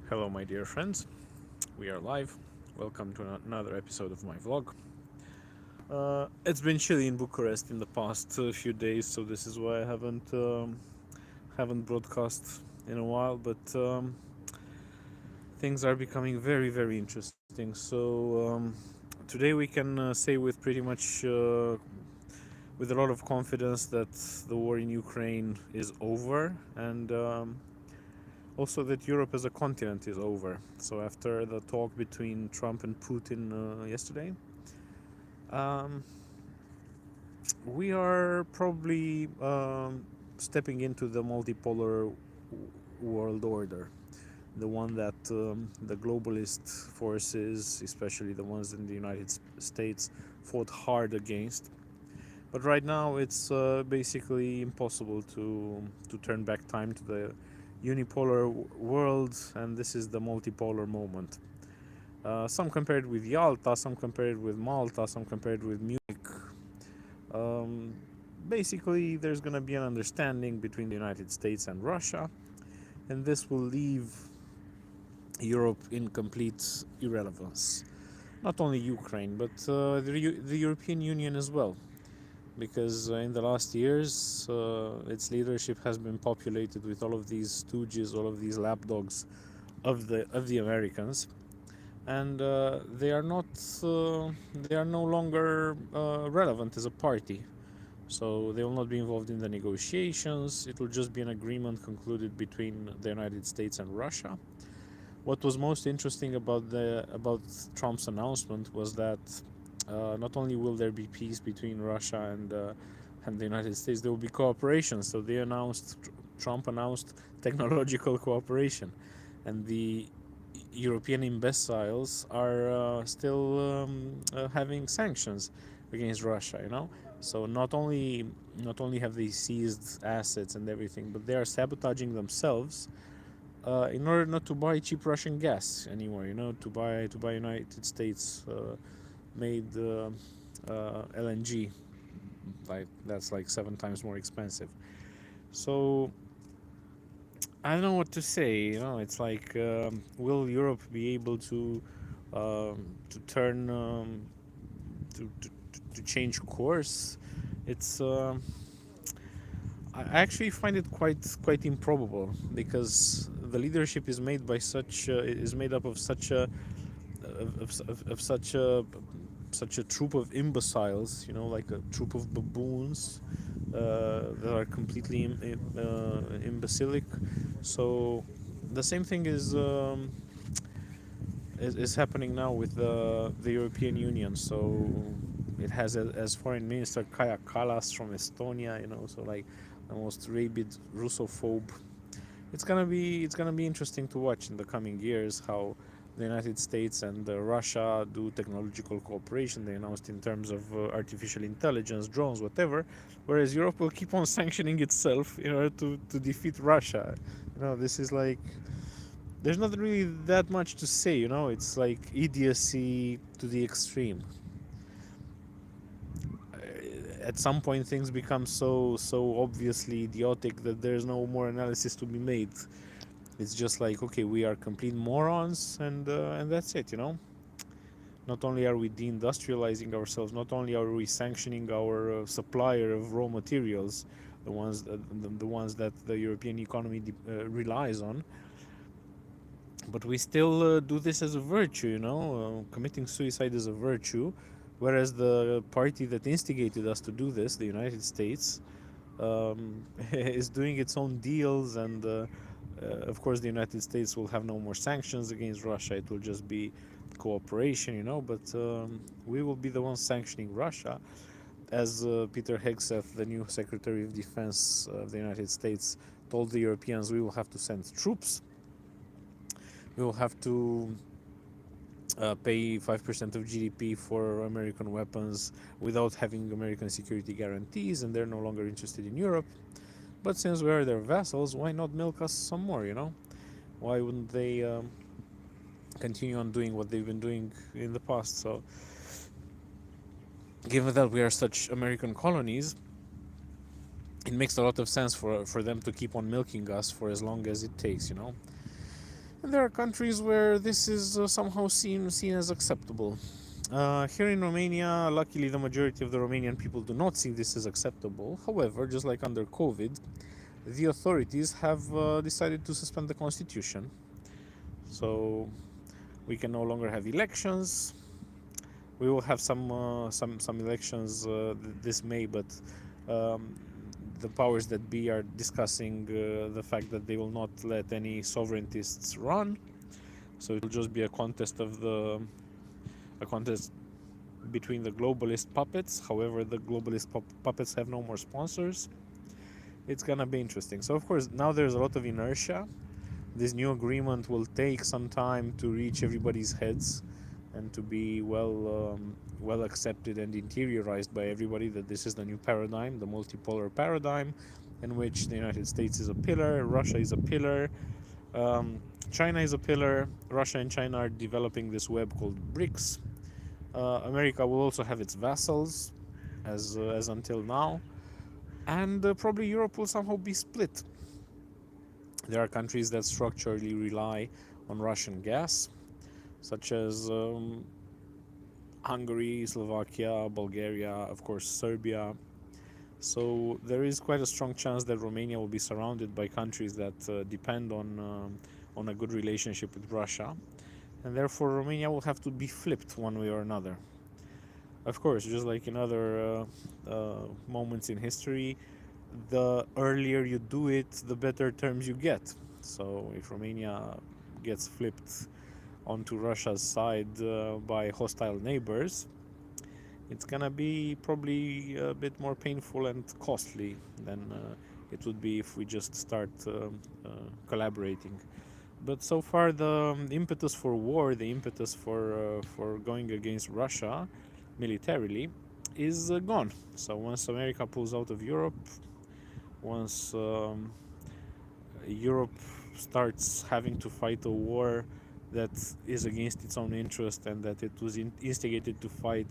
Hello, my dear friends. We are live. Welcome to another episode of my vlog. It's been chilly in Bucharest in the past few days, so this is why I haven't broadcast in a while. But things are becoming very, very interesting. So today we can say with pretty much with a lot of confidence that the war in Ukraine is over, and also that Europe as a continent is over. So after the talk between Trump and Putin yesterday, um, we are probably stepping into the multipolar world order, the one that the globalist forces, especially the ones in the United States, fought hard against. But right now, it's basically impossible to turn back time to the unipolar world, and this is the multipolar moment. Some compared with Yalta, some compared with Malta, some compared with Munich. Um, Basically, there's going to be an understanding between the United States and Russia, and this will leave Europe in complete irrelevance. Not only Ukraine, but the European Union as well, because in the last years, its leadership has been populated with all of these stooges, all of these lapdogs of the Americans, and they are no longer relevant as a party. So they will not be involved in the negotiations. It will just be an agreement concluded between the United States and Russia. What was most interesting about Trump's announcement was that not only will there be peace between Russia and the United States, there will be cooperation. So Trump announced technological cooperation, and the European imbeciles are still having sanctions against Russia. So not only have they seized assets and everything, but they are sabotaging themselves in order not to buy cheap Russian gas anymore. To buy United States made LNG, like that's like 7 times more expensive. So I don't know what to say. It's like, will Europe be able to turn to change course? It's I actually find it quite improbable, because the leadership is made up of such a troop of imbeciles, like a troop of baboons that are completely imbecilic. So the same thing is happening now with the European Union. So it has as foreign minister Kaja Kallas from Estonia. So like the most rabid Russophobe. It's gonna be interesting to watch in the coming years how the United States and Russia do technological cooperation. They announced in terms of artificial intelligence, drones, whatever, whereas Europe will keep on sanctioning itself in order to defeat Russia. This is like, there's not really that much to say. It's like idiocy to the extreme. At some point, things become so obviously idiotic that there's no more analysis to be made. It's just like, okay, we are complete morons, and that's it. Not only are we deindustrializing ourselves, not only are we sanctioning our supplier of raw materials, the ones that the European economy relies on, but we still do this as a virtue. Committing suicide is a virtue, whereas the party that instigated us to do this, the United States, is doing its own deals, and of course the United States will have no more sanctions against Russia. It will just be cooperation. But we will be the ones sanctioning Russia, as Peter Hegseth, the new Secretary of Defense of the United States, told the Europeans. We will have to send troops. We will have to pay 5% of GDP for American weapons without having American security guarantees, and they're no longer interested in Europe. But since we are their vassals, why not milk us some more? Why wouldn't they continue on doing what they've been doing in the past? So, given that we are such American colonies, it makes a lot of sense for them to keep on milking us for as long as it takes. And there are countries where this is somehow seen as acceptable. Here in Romania, luckily the majority of the Romanian people do not see this as acceptable. However, just like under COVID, the authorities have decided to suspend the constitution. So we can no longer have elections. We will have some elections this May, but um, the powers that be are discussing the fact that they will not let any sovereigntists run. So it will just be a contest between the globalist puppets. However, the globalist puppets have no more sponsors. It's gonna be interesting. So of course now there's a lot of inertia. This new agreement will take some time to reach everybody's heads and to be well accepted and interiorized by everybody that this is the new paradigm, the multipolar paradigm, in which the United States is a pillar, Russia is a pillar, China is a pillar. Russia and China are developing this web called BRICS. America will also have its vassals, as until now, and probably Europe will somehow be split. There are countries that structurally rely on Russian gas, such as Hungary, Slovakia, Bulgaria, of course Serbia. So there is quite a strong chance that Romania will be surrounded by countries that depend on a good relationship with Russia, and therefore Romania will have to be flipped one way or another. Of course, just like in other moments in history, the earlier you do it, the better terms you get. So if Romania gets flipped onto Russia's side by hostile neighbors, it's gonna be probably a bit more painful and costly than it would be if we just start collaborating. But so far, the impetus for war, the impetus for going against Russia militarily, is gone. So once America pulls out of Europe, once Europe starts having to fight a war that is against its own interest and that it was instigated to fight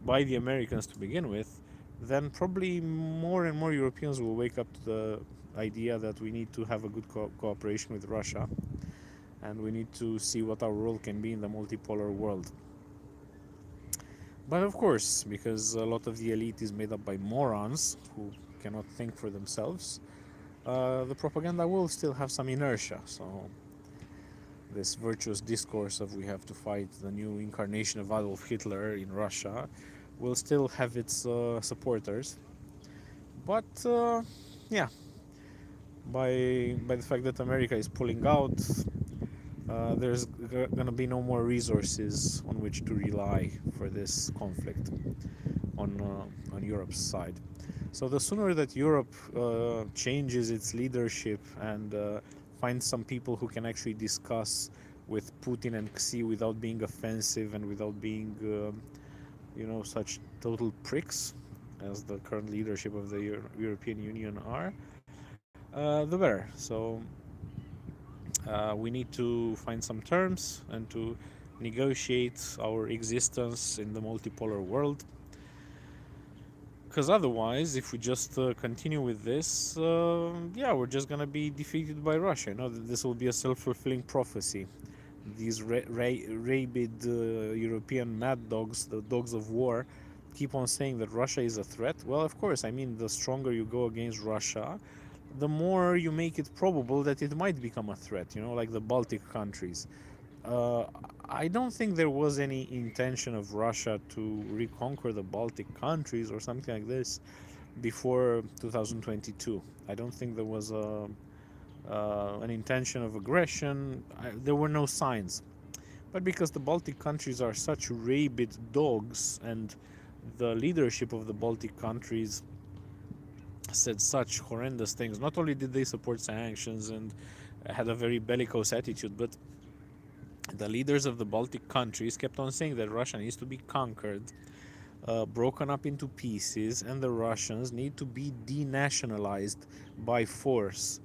by the Americans to begin with, then probably more and more Europeans will wake up to the idea that we need to have a good cooperation with Russia, and we need to see what our role can be in the multipolar world. But of course, because a lot of the elite is made up by morons who cannot think for themselves, the propaganda will still have some inertia. So this virtuous discourse of we have to fight the new incarnation of Adolf Hitler in Russia will still have its supporters. But yeah, by the fact that America is pulling out, there's gonna be no more resources on which to rely for this conflict on Europe's side. So the sooner that Europe changes its leadership and finds some people who can actually discuss with Putin and Xi without being offensive and without being, such total pricks as the current leadership of the European Union are, the better. So we need to find some terms and to negotiate our existence in the multipolar world. Because otherwise, if we just continue with this, we're just gonna be defeated by Russia. This will be a self-fulfilling prophecy. These rabid European mad dogs, the dogs of war, keep on saying that Russia is a threat. Well, of course, I mean, the stronger you go against Russia, the more you make it probable that it might become a threat, like the Baltic countries. I don't think there was any intention of Russia to reconquer the Baltic countries or something like this before 2022. I don't think there was an intention of aggression. There were no signs. But because the Baltic countries are such rabid dogs, and the leadership of the Baltic countries said such horrendous things, not only did they support sanctions and had a very bellicose attitude, but the leaders of the Baltic countries kept on saying that Russia needs to be conquered, broken up into pieces, and the Russians need to be denationalized by force,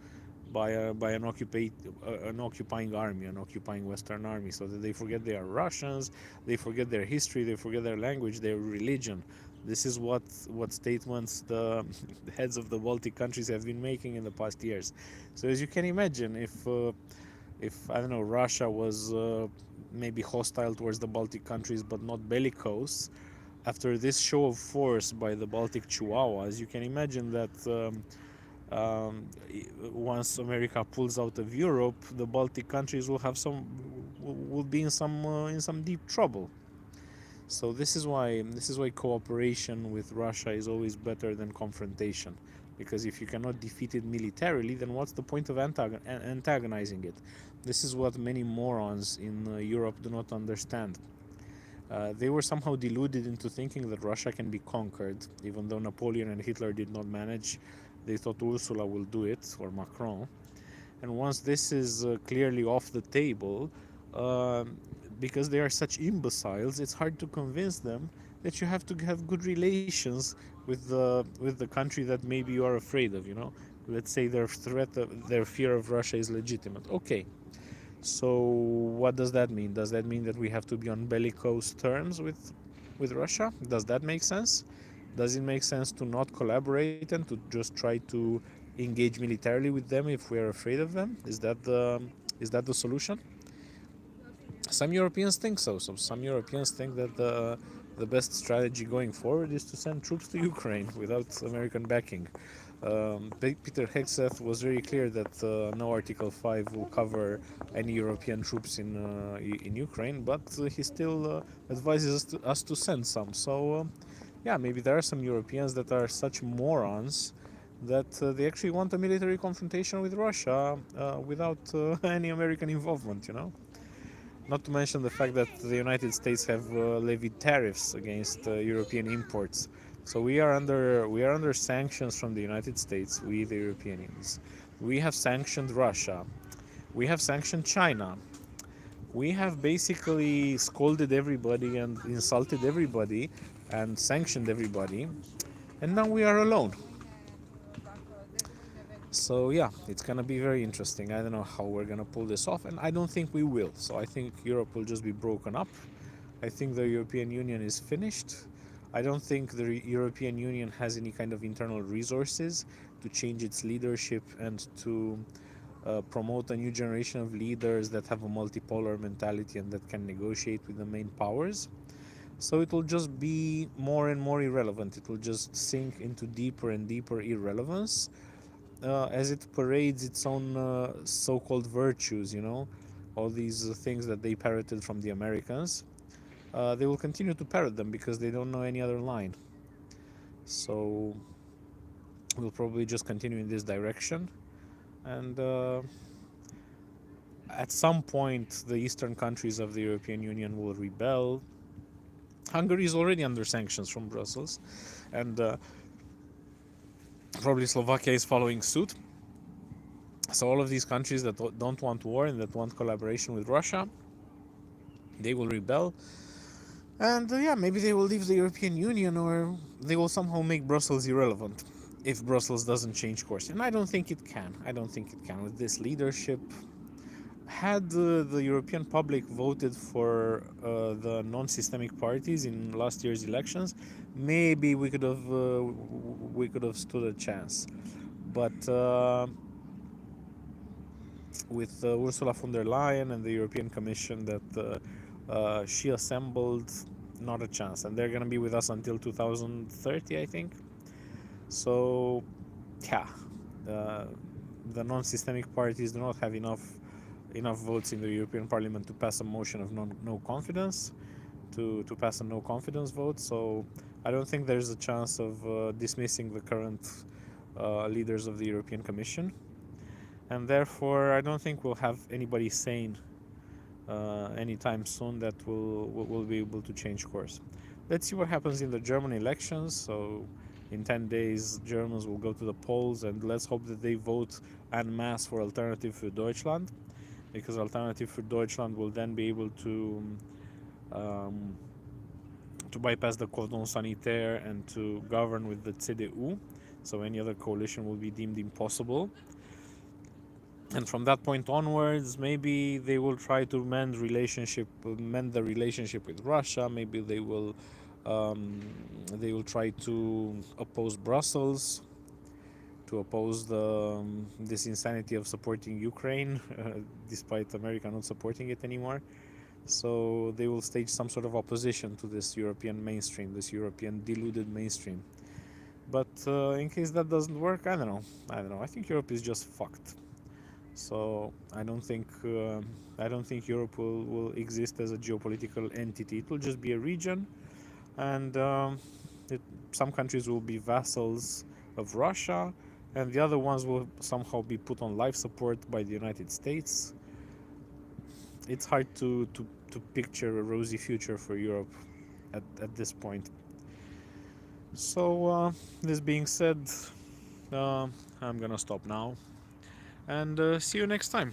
by an occupying army, an occupying Western army, so that they forget they are Russians, they forget their history, they forget their language, their religion. This is what statements the heads of the Baltic countries have been making in the past years. So as you can imagine, if I don't know, Russia was maybe hostile towards the Baltic countries but not bellicose, after this show of force by the Baltic Chihuahuas, you can imagine that once America pulls out of Europe, the Baltic countries will be in some deep trouble. So this is why cooperation with Russia is always better than confrontation, because if you cannot defeat it militarily, then what's the point of antagonizing it? This is what many morons in Europe do not understand. They were somehow deluded into thinking that Russia can be conquered, even though Napoleon and Hitler did not manage. They thought Ursula will do it, or Macron. And once this is clearly off the table, uh, because they are such imbeciles, it's hard to convince them that you have to have good relations with the country that maybe you are afraid of. Let's say their fear of Russia is legitimate. Okay, so what does that mean? Does that mean that we have to be on bellicose terms with Russia? Does that make sense? Does it make sense to not collaborate and to just try to engage militarily with them if we are afraid of them? Is that the solution? Some Europeans think so. So some Europeans think that the best strategy going forward is to send troops to Ukraine without American backing. Peter Hegseth was very clear that no Article 5 will cover any European troops in Ukraine, but he still advises us to send some. So, yeah, maybe there are some Europeans that are such morons that they actually want a military confrontation with Russia without any American involvement. Not to mention the fact that the United States have levied tariffs against European imports. So we are under sanctions from the United States, we the Europeans. We have sanctioned Russia. We have sanctioned China. We have basically scolded everybody and insulted everybody and sanctioned everybody. And now we are alone. So yeah, it's gonna be very interesting. I don't know how we're gonna pull this off, and I don't think we will. So I think Europe will just be broken up. I think the European Union is finished. I don't think the European Union has any kind of internal resources to change its leadership and to promote a new generation of leaders that have a multipolar mentality and that can negotiate with the main powers. So it will just be more and more irrelevant. It will just sink into deeper and deeper irrelevance as it parades its own so-called virtues, all these things that they parroted from the Americans. They will continue to parrot them because they don't know any other line. So we'll probably just continue in this direction. And at some point, the eastern countries of the European Union will rebel. Hungary is already under sanctions from Brussels. And probably Slovakia is following suit. So all of these countries that don't want war and that want collaboration with Russia, they will rebel. And yeah, maybe they will leave the European Union, or they will somehow make Brussels irrelevant if Brussels doesn't change course. And I don't think it can. I don't think it can with this leadership. Had the European public voted for the non-systemic parties in last year's elections, maybe we could have stood a chance. But with Ursula von der Leyen and the European Commission that she assembled, not a chance. And they're going to be with us until 2030, I think. So, yeah, the non-systemic parties do not have enough votes in the European Parliament to pass a motion of no confidence, to pass a no confidence vote. So I don't think there's a chance of dismissing the current leaders of the European Commission. And therefore, I don't think we'll have anybody sane anytime soon that will be able to change course. Let's see what happens in the German elections. So in 10 days, Germans will go to the polls, and let's hope that they vote en masse for Alternative für Deutschland, because Alternative für Deutschland will then be able to bypass the cordon sanitaire and to govern with the CDU. So any other coalition will be deemed impossible. And from that point onwards, maybe they will try to mend the relationship with Russia. Maybe they will try to oppose Brussels to oppose this insanity of supporting Ukraine, despite America not supporting it anymore. So they will stage some sort of opposition to this European mainstream, this European deluded mainstream. But in case that doesn't work, I don't know. I think Europe is just fucked. So I don't think Europe will exist as a geopolitical entity. It will just be a region, and some countries will be vassals of Russia, and the other ones will somehow be put on life support by the United States. It's hard to picture a rosy future for Europe at this point. So this being said, I'm gonna stop now, and see you next time.